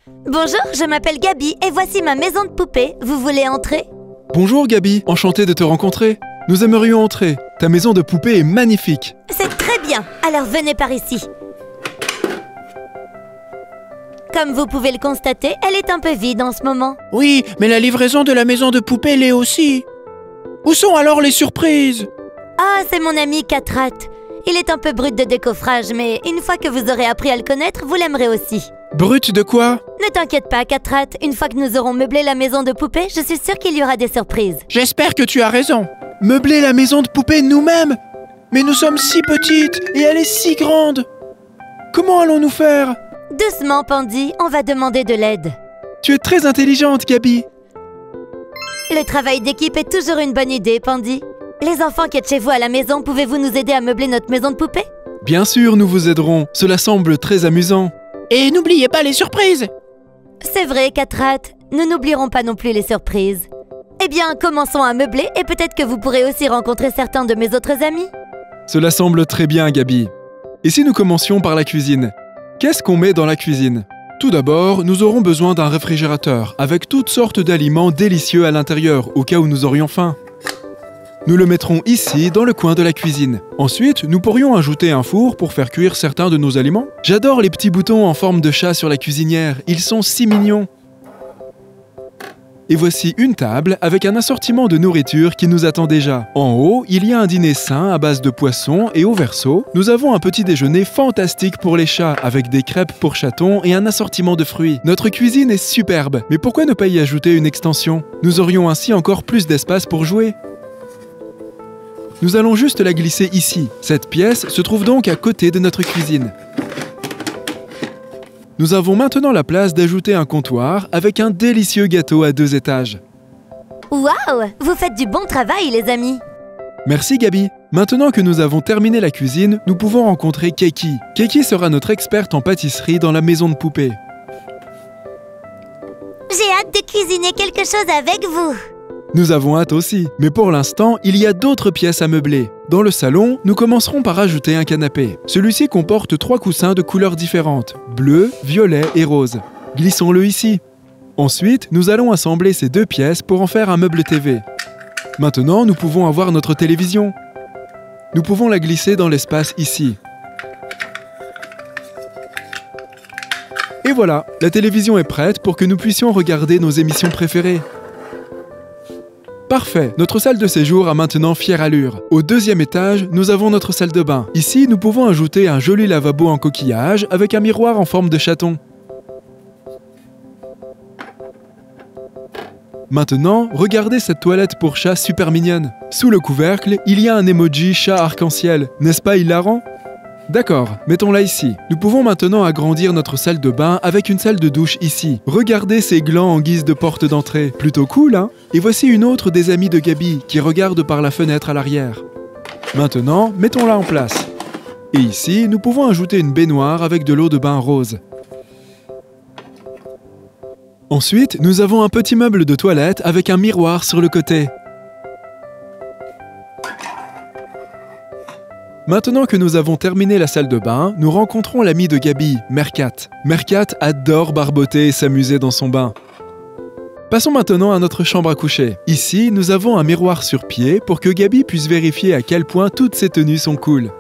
Bonjour, je m'appelle Gabi et voici ma maison de poupée. Vous voulez entrer? Bonjour Gabi, enchanté de te rencontrer. Nous aimerions entrer. Ta maison de poupée est magnifique. C'est très bien, alors venez par ici. Comme vous pouvez le constater, elle est un peu vide en ce moment. Oui, mais la livraison de la maison de poupée l'est aussi. Où sont alors les surprises? Ah, c'est mon ami Catrat. Il est un peu brut de décoffrage, mais une fois que vous aurez appris à le connaître, vous l'aimerez aussi. Brut de quoi? Ne t'inquiète pas, Catrat. Une fois que nous aurons meublé la maison de poupée, je suis sûre qu'il y aura des surprises. J'espère que tu as raison. Meubler la maison de poupée nous-mêmes? Mais nous sommes si petites et elle est si grande. Comment allons-nous faire? Doucement, Pandy, on va demander de l'aide. Tu es très intelligente, Gabi. Le travail d'équipe est toujours une bonne idée, Pandy. Les enfants qui êtes chez vous à la maison, pouvez-vous nous aider à meubler notre maison de poupée? Bien sûr, nous vous aiderons. Cela semble très amusant. Et n'oubliez pas les surprises. C'est vrai, Catrat. Nous n'oublierons pas non plus les surprises. Eh bien, commençons à meubler et peut-être que vous pourrez aussi rencontrer certains de mes autres amis. Cela semble très bien, Gabi. Et si nous commencions par la cuisine? Qu'est-ce qu'on met dans la cuisine? Tout d'abord, nous aurons besoin d'un réfrigérateur avec toutes sortes d'aliments délicieux à l'intérieur, au cas où nous aurions faim. Nous le mettrons ici, dans le coin de la cuisine. Ensuite, nous pourrions ajouter un four pour faire cuire certains de nos aliments. J'adore les petits boutons en forme de chat sur la cuisinière, ils sont si mignons. Et voici une table avec un assortiment de nourriture qui nous attend déjà. En haut, il y a un dîner sain à base de poissons et au verso, nous avons un petit déjeuner fantastique pour les chats avec des crêpes pour chatons et un assortiment de fruits. Notre cuisine est superbe, mais pourquoi ne pas y ajouter une extension? Nous aurions ainsi encore plus d'espace pour jouer. Nous allons juste la glisser ici. Cette pièce se trouve donc à côté de notre cuisine. Nous avons maintenant la place d'ajouter un comptoir avec un délicieux gâteau à 2 étages. Waouh! Vous faites du bon travail, les amis! Merci Gabi. Maintenant que nous avons terminé la cuisine, nous pouvons rencontrer Keiki. Keiki sera notre experte en pâtisserie dans la maison de poupée. J'ai hâte de cuisiner quelque chose avec vous! Nous avons hâte aussi, mais pour l'instant, il y a d'autres pièces à meubler. Dans le salon, nous commencerons par ajouter un canapé. Celui-ci comporte 3 coussins de couleurs différentes, bleu, violet et rose. Glissons-le ici. Ensuite, nous allons assembler ces 2 pièces pour en faire un meuble TV. Maintenant, nous pouvons avoir notre télévision. Nous pouvons la glisser dans l'espace ici. Et voilà, la télévision est prête pour que nous puissions regarder nos émissions préférées. Parfait, notre salle de séjour a maintenant fière allure. Au 2e étage, nous avons notre salle de bain. Ici, nous pouvons ajouter un joli lavabo en coquillage avec un miroir en forme de chaton. Maintenant, regardez cette toilette pour chat super mignonne. Sous le couvercle, il y a un emoji chat arc-en-ciel. N'est-ce pas hilarant? D'accord, mettons-la ici. Nous pouvons maintenant agrandir notre salle de bain avec une salle de douche ici. Regardez ces glands en guise de porte d'entrée. Plutôt cool, hein? Et voici une autre des amies de Gabi qui regarde par la fenêtre à l'arrière. Maintenant, mettons-la en place. Et ici, nous pouvons ajouter une baignoire avec de l'eau de bain rose. Ensuite, nous avons un petit meuble de toilette avec un miroir sur le côté. Maintenant que nous avons terminé la salle de bain, nous rencontrons l'ami de Gabi, Mercat. Mercat adore barboter et s'amuser dans son bain. Passons maintenant à notre chambre à coucher. Ici, nous avons un miroir sur pied pour que Gabi puisse vérifier à quel point toutes ses tenues sont cool.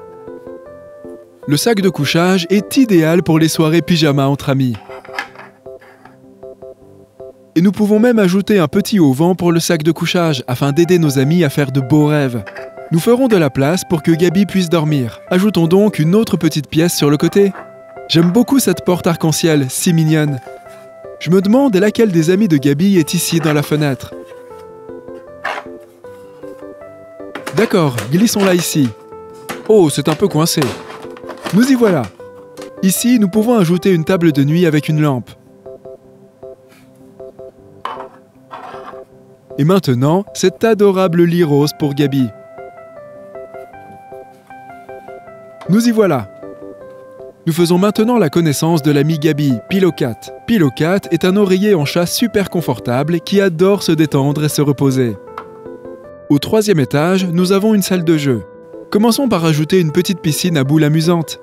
Le sac de couchage est idéal pour les soirées pyjama entre amis. Et nous pouvons même ajouter un petit auvent pour le sac de couchage afin d'aider nos amis à faire de beaux rêves. Nous ferons de la place pour que Gabi puisse dormir. Ajoutons donc une autre petite pièce sur le côté. J'aime beaucoup cette porte arc-en-ciel, si mignonne. Je me demande laquelle des amis de Gabi est ici dans la fenêtre. D'accord, glissons-la ici. Oh, c'est un peu coincé. Nous y voilà. Ici, nous pouvons ajouter une table de nuit avec une lampe. Et maintenant, cet adorable lit rose pour Gabi. Nous y voilà. Nous faisons maintenant la connaissance de l'ami Gabi, Pilocat. Pilocat est un oreiller en chat super confortable qui adore se détendre et se reposer. Au 3e étage, nous avons une salle de jeu. Commençons par ajouter une petite piscine à boules amusantes.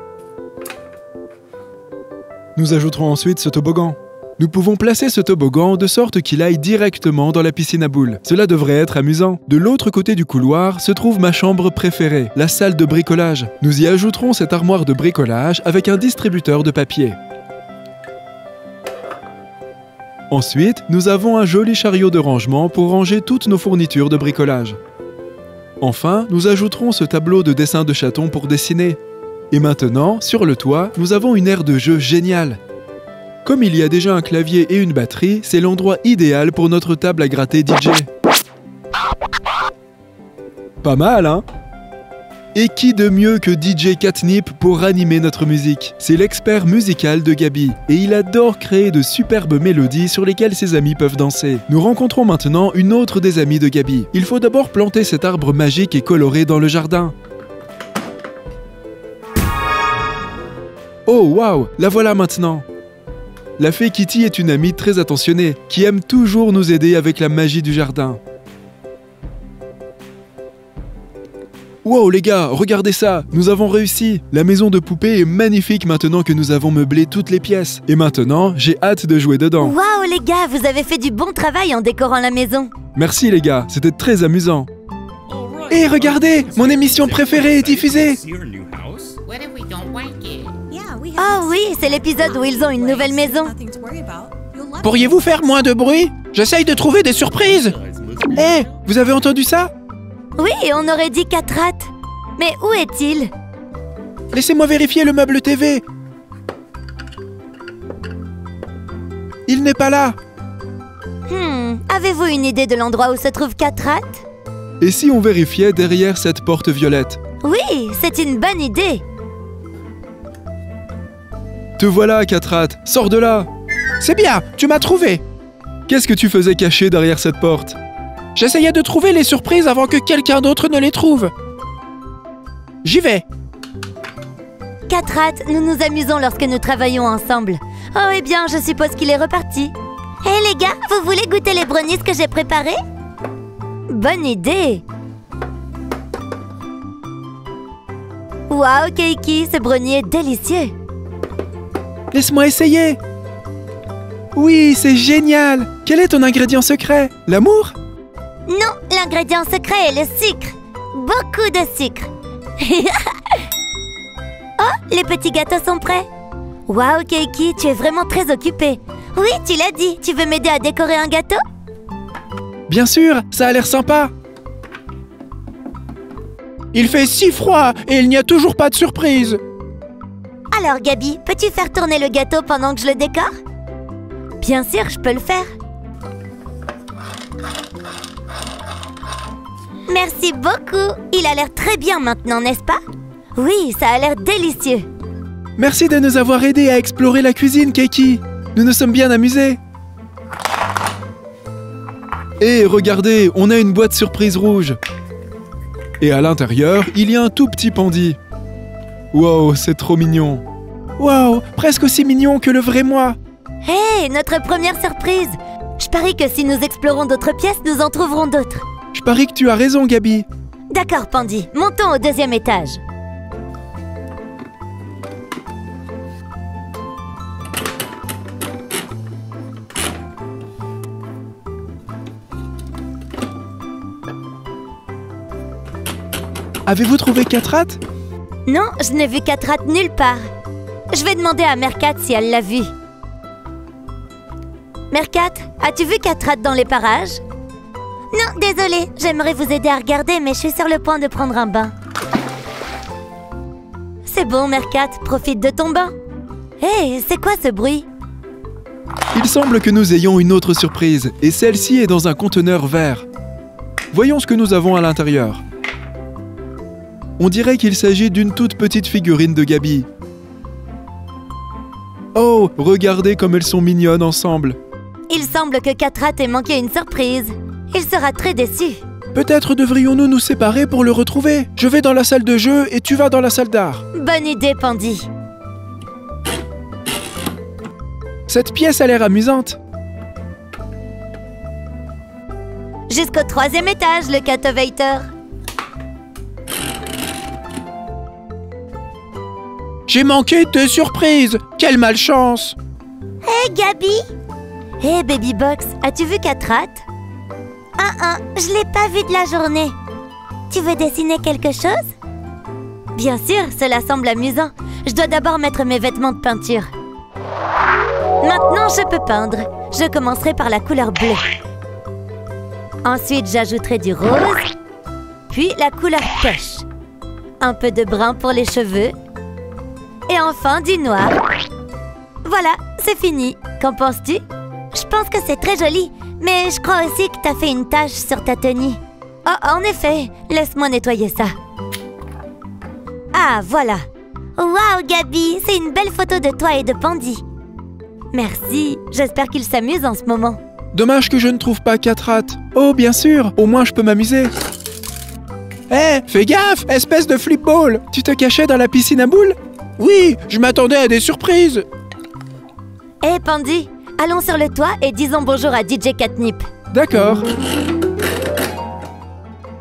Nous ajouterons ensuite ce toboggan. Nous pouvons placer ce toboggan de sorte qu'il aille directement dans la piscine à boules. Cela devrait être amusant. De l'autre côté du couloir se trouve ma chambre préférée, la salle de bricolage. Nous y ajouterons cette armoire de bricolage avec un distributeur de papier. Ensuite, nous avons un joli chariot de rangement pour ranger toutes nos fournitures de bricolage. Enfin, nous ajouterons ce tableau de dessin de chaton pour dessiner. Et maintenant, sur le toit, nous avons une aire de jeu géniale. Comme il y a déjà un clavier et une batterie, c'est l'endroit idéal pour notre table à gratter DJ. Pas mal, hein? Et qui de mieux que DJ Catnip pour animer notre musique? C'est l'expert musical de Gabi, et il adore créer de superbes mélodies sur lesquelles ses amis peuvent danser. Nous rencontrons maintenant une autre des amies de Gabi. Il faut d'abord planter cet arbre magique et coloré dans le jardin. Oh waouh, la voilà maintenant! La fée Kitty est une amie très attentionnée, qui aime toujours nous aider avec la magie du jardin. Wow les gars, regardez ça, nous avons réussi. La maison de poupée est magnifique maintenant que nous avons meublé toutes les pièces. Et maintenant, j'ai hâte de jouer dedans. Waouh les gars, vous avez fait du bon travail en décorant la maison. Merci les gars, c'était très amusant. Et regardez, mon émission préférée est diffusée. Oh oui, c'est l'épisode où ils ont une nouvelle maison. Pourriez-vous faire moins de bruit? J'essaye de trouver des surprises. Hé, vous avez entendu ça? Oui, on aurait dit 4 rats. Mais où est-il? Laissez-moi vérifier le meuble TV. Il n'est pas là. Avez-vous une idée de l'endroit où se trouvent 4 rats? Et si on vérifiait derrière cette porte violette? Oui, c'est une bonne idée. Te voilà, 4 rats, sors de là! C'est bien, tu m'as trouvé. Qu'est-ce que tu faisais caché derrière cette porte? J'essayais de trouver les surprises avant que quelqu'un d'autre ne les trouve. J'y vais. 4 rats, nous nous amusons lorsque nous travaillons ensemble. Oh, eh bien, je suppose qu'il est reparti. Hé les gars, vous voulez goûter les brownies que j'ai préparés? Bonne idée! Waouh, Keiki, ce brownie est délicieux! Laisse-moi essayer. Oui, c'est génial. Quel est ton ingrédient secret? L'amour? Non, l'ingrédient secret est le sucre. Beaucoup de sucre. Oh, les petits gâteaux sont prêts. Waouh, Keiki, tu es vraiment très occupée. Oui, tu l'as dit. Tu veux m'aider à décorer un gâteau? Bien sûr, ça a l'air sympa. Il fait si froid et il n'y a toujours pas de surprise. Alors, Gabi, peux-tu faire tourner le gâteau pendant que je le décore? Bien sûr, je peux le faire. Merci beaucoup. Il a l'air très bien maintenant, n'est-ce pas? Oui, ça a l'air délicieux. Merci de nous avoir aidés à explorer la cuisine, Keiki. Nous nous sommes bien amusés. Et regardez, on a une boîte surprise rouge. Et à l'intérieur, il y a un tout petit pandi. Wow, c'est trop mignon. Wow, presque aussi mignon que le vrai moi. Hé, notre première surprise. Je parie que si nous explorons d'autres pièces, nous en trouverons d'autres. Je parie que tu as raison, Gabi. D'accord, Pandi. Montons au 2e étage. Avez-vous trouvé 4 rats? Non, je n'ai vu 4 rats nulle part. Je vais demander à Mercat si elle l'a vu. Mercat, as-tu vu 4 rats dans les parages? Non, désolée, j'aimerais vous aider à regarder, mais je suis sur le point de prendre un bain. C'est bon, Mercat, profite de ton bain. Hé, c'est quoi ce bruit? Il semble que nous ayons une autre surprise, et celle-ci est dans un conteneur vert. Voyons ce que nous avons à l'intérieur. On dirait qu'il s'agit d'une toute petite figurine de Gabi. Oh, regardez comme elles sont mignonnes ensemble. Il semble que 4 rats ait manqué une surprise. Il sera très déçu. Peut-être devrions-nous nous séparer pour le retrouver. Je vais dans la salle de jeu et tu vas dans la salle d'art. Bonne idée, Pandi. Cette pièce a l'air amusante. Jusqu'au 3e étage, le Catovator. J'ai manqué 2 surprises. Quelle malchance. Hé, Gabi, Hé, Babybox, as-tu vu Catrat? Je l'ai pas vu de la journée. Tu veux dessiner quelque chose? Bien sûr, cela semble amusant. Je dois d'abord mettre mes vêtements de peinture. Maintenant, je peux peindre. Je commencerai par la couleur bleue. Ensuite, j'ajouterai du rose, puis la couleur pêche. Un peu de brun pour les cheveux. Et enfin, du noir. Voilà, c'est fini. Qu'en penses-tu? Je pense que c'est très joli, mais je crois aussi que t'as fait une tache sur ta tenue. Oh, en effet, laisse-moi nettoyer ça. Ah, voilà. Waouh, Gabi, c'est une belle photo de toi et de Pandy. Merci, j'espère qu'il s'amuse en ce moment. Dommage que je ne trouve pas Catrat. Oh, bien sûr, au moins je peux m'amuser. Hé, fais gaffe, espèce de flip-ball! Tu te cachais dans la piscine à boules? Oui, je m'attendais à des surprises. Hé, Pandy, allons sur le toit et disons bonjour à DJ Catnip. D'accord.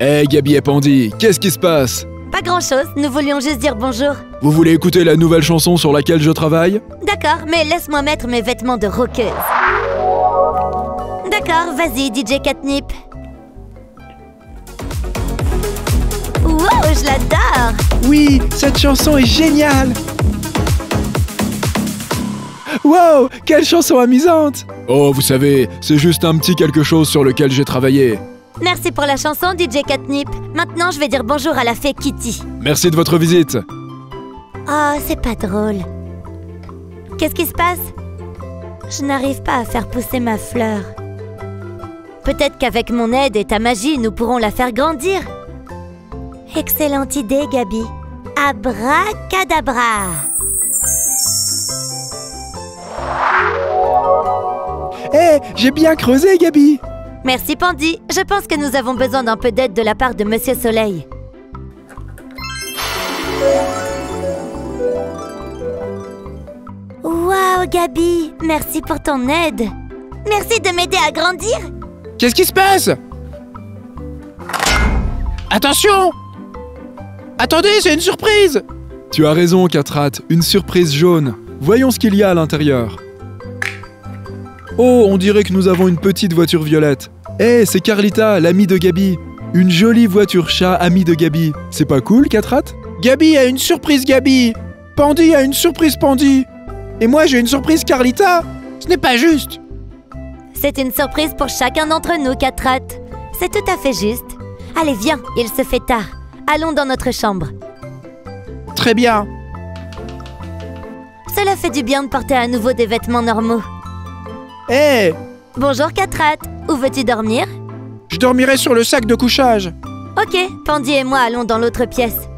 Hé, Gabi et Pandy, qu'est-ce qui se passe? Pas grand-chose, nous voulions juste dire bonjour. Vous voulez écouter la nouvelle chanson sur laquelle je travaille? D'accord, mais laisse-moi mettre mes vêtements de rockeuse. D'accord, vas-y, DJ Catnip. Wow, je l'adore! Oui, cette chanson est géniale. Wow, quelle chanson amusante! Oh, vous savez, c'est juste un petit quelque chose sur lequel j'ai travaillé. Merci pour la chanson, DJ Catnip. Maintenant, je vais dire bonjour à la fée Kitty. Merci de votre visite. Oh, c'est pas drôle. Qu'est-ce qui se passe? Je n'arrive pas à faire pousser ma fleur. Peut-être qu'avec mon aide et ta magie, nous pourrons la faire grandir. Excellente idée, Gabi. Abracadabra. Hé, j'ai bien creusé, Gabi. Merci, Pandy. Je pense que nous avons besoin d'un peu d'aide de la part de Monsieur Soleil. Waouh, Gabi. Merci pour ton aide. Merci de m'aider à grandir. Qu'est-ce qui se passe? Attention! Attendez, c'est une surprise! Tu as raison, Catrat, une surprise jaune. Voyons ce qu'il y a à l'intérieur. Oh, on dirait que nous avons une petite voiture violette. Hé, c'est Carlita, l'amie de Gabi. Une jolie voiture chat amie de Gabi. C'est pas cool, Catrat? Gabi a une surprise, Gabi! Pandy a une surprise, Pandy! Et moi, j'ai une surprise, Carlita! Ce n'est pas juste! C'est une surprise pour chacun d'entre nous, Catrat. C'est tout à fait juste. Allez, viens, il se fait tard. Allons dans notre chambre. Très bien. Cela fait du bien de porter à nouveau des vêtements normaux. Hé! Bonjour, Catrat. Où veux-tu dormir? Je dormirai sur le sac de couchage. Ok, Pandy et moi allons dans l'autre pièce.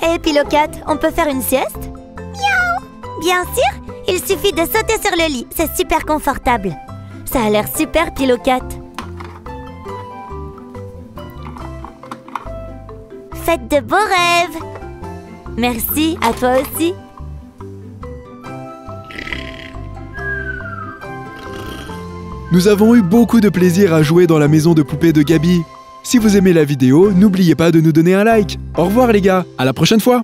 Hé, Pilocat, on peut faire une sieste? Miaou! Bien sûr, il suffit de sauter sur le lit, c'est super confortable. Ça a l'air super, Pilocat. Faites de beaux rêves! Merci, à toi aussi. Nous avons eu beaucoup de plaisir à jouer dans la maison de poupées de Gabi. Si vous aimez la vidéo, n'oubliez pas de nous donner un like. Au revoir les gars, à la prochaine fois!